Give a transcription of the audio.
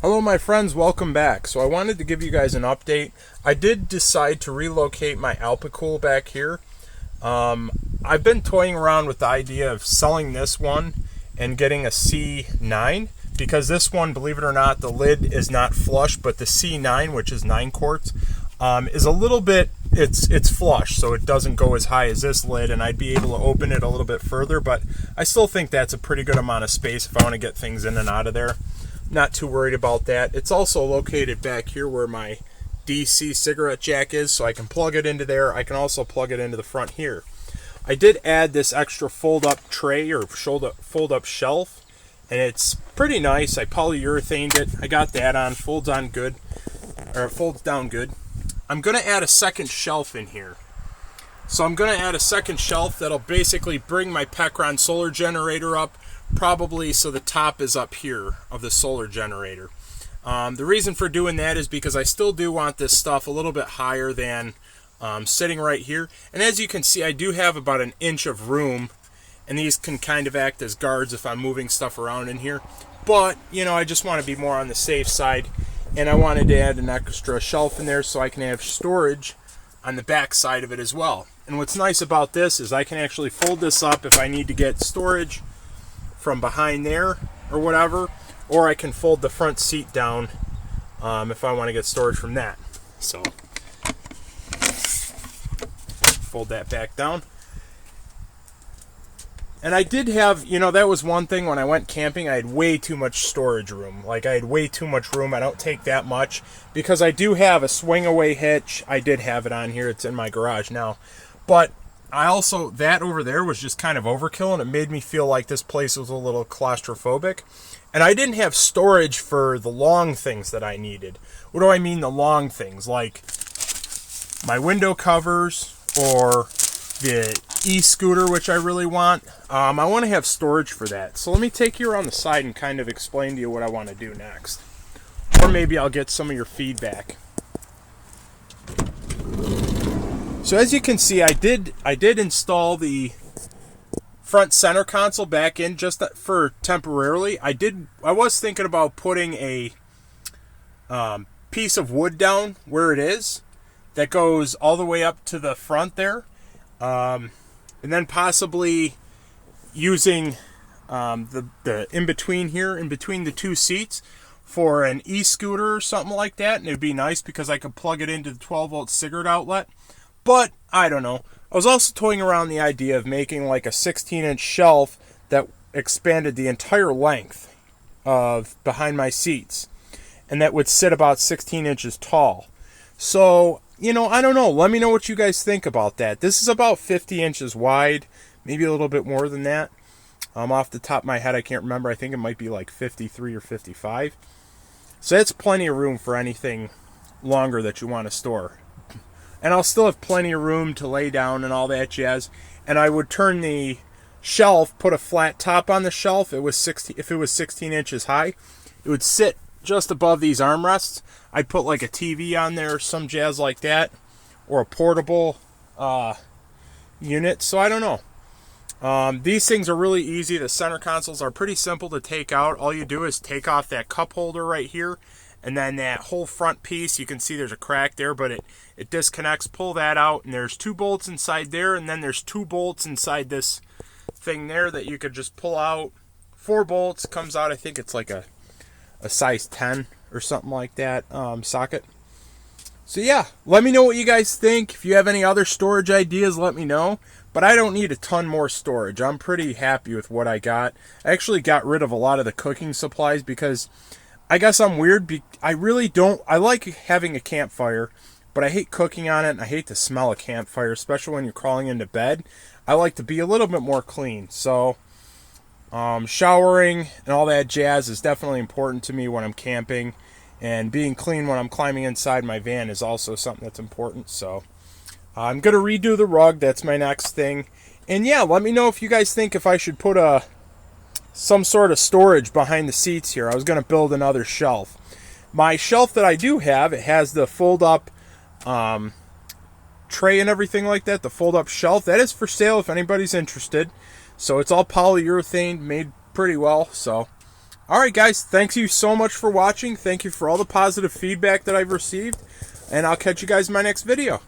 Hello my friends, welcome back. So I wanted to give you guys an update. I did decide to relocate my alpicool back here. I've been toying around with the idea of selling this one and getting a C9 because this one, believe it or not, the lid is not flush, but the C9, which is 9 quarts, is a little bit, it's flush, so it doesn't go as high as this lid, and I'd be able to open it a little bit further, but I still think that's a pretty good amount of space if I want to get things in and out of there. Not too worried about that. It's also located back here where my DC cigarette jack is, so I can plug it into there. I can also plug it into the front here. I did add this extra fold-up tray or fold-up shelf, and it's pretty nice. I polyurethaned it. I got that on. Folds on good, or it folds down good. I'm going to add a second shelf in here. So I'm going to add a second shelf that'll basically bring my Pecron solar generator up, probably so the top is up here of the solar generator. The reason for doing that is because I still do want this stuff a little bit higher than sitting right here. And as you can see, I do have about an inch of room, and these can kind of act as guards if I'm moving stuff around in here. But, you know, I just want to be more on the safe side, and I wanted to add an extra shelf in there so I can have storage on the back side of it as well. And what's nice about this is I can actually fold this up if I need to get storage from behind there or whatever, or I can fold the front seat down if I want to get storage from that. So fold that back down. And I did have, you know, that was one thing when I went camping, I had way too much storage room. Like, I had way too much room. I don't take that much because I do have a swing away hitch. I did have it on here. It's in my garage now. But I also, that over there was just kind of overkill, and it made me feel like this place was a little claustrophobic. And I didn't have storage for the long things that I needed. What do I mean, the long things? Like my window covers or the e-scooter, which I really want. I want to have storage for that. So let me take you around the side and kind of explain to you what I want to do next. Or maybe I'll get some of your feedback. So as you can see, I did install the front center console back in just for temporarily. I was thinking about putting a piece of wood down where it is that goes all the way up to the front there, and then possibly using the in between here, in between the two seats, for an e-scooter or something like that. And it'd be nice because I could plug it into the 12-volt cigarette outlet. But I don't know. I was also toying around the idea of making like a 16-inch shelf that expanded the entire length of behind my seats, and that would sit about 16 inches tall. So, you know, I don't know. Let me know what you guys think about that. This is about 50 inches wide, maybe a little bit more than that. Off the top of my head, I can't remember. I think it might be like 53 or 55. So that's plenty of room for anything longer that you want to store. And I'll still have plenty of room to lay down and all that jazz. And I would turn the shelf, put a flat top on the shelf. If it was 16 inches high, it would sit just above these armrests. I'd put like a TV on there or some jazz like that, or a portable unit. So I don't know. These things are really easy. The center consoles are pretty simple to take out. All you do is take off that cup holder right here, and then that whole front piece, you can see there's a crack there, but it disconnects. Pull that out, and there's 2 bolts inside there, and then there's 2 bolts inside this thing there that you could just pull out. 4 bolts, comes out, I think it's like a size 10 or something like that socket. So yeah, let me know what you guys think. If you have any other storage ideas, let me know. But I don't need a ton more storage. I'm pretty happy with what I got. I actually got rid of a lot of the cooking supplies because I guess I'm weird. I really don't. I like having a campfire, but I hate cooking on it, and I hate the smell of campfire, especially when you're crawling into bed. I like to be a little bit more clean. So showering and all that jazz is definitely important to me when I'm camping, and being clean when I'm climbing inside my van is also something that's important. So I'm going to redo the rug. That's my next thing. And yeah, let me know if you guys think if I should put some sort of storage behind the seats here. I was going to build another shelf. My shelf that I do have, it has the fold-up tray and everything like that, the fold-up shelf. That is for sale if anybody's interested. So it's all polyurethane, made pretty well. So All right, guys, thank you so much for watching. Thank you for all the positive feedback that I've received, and I'll catch you guys in my next video.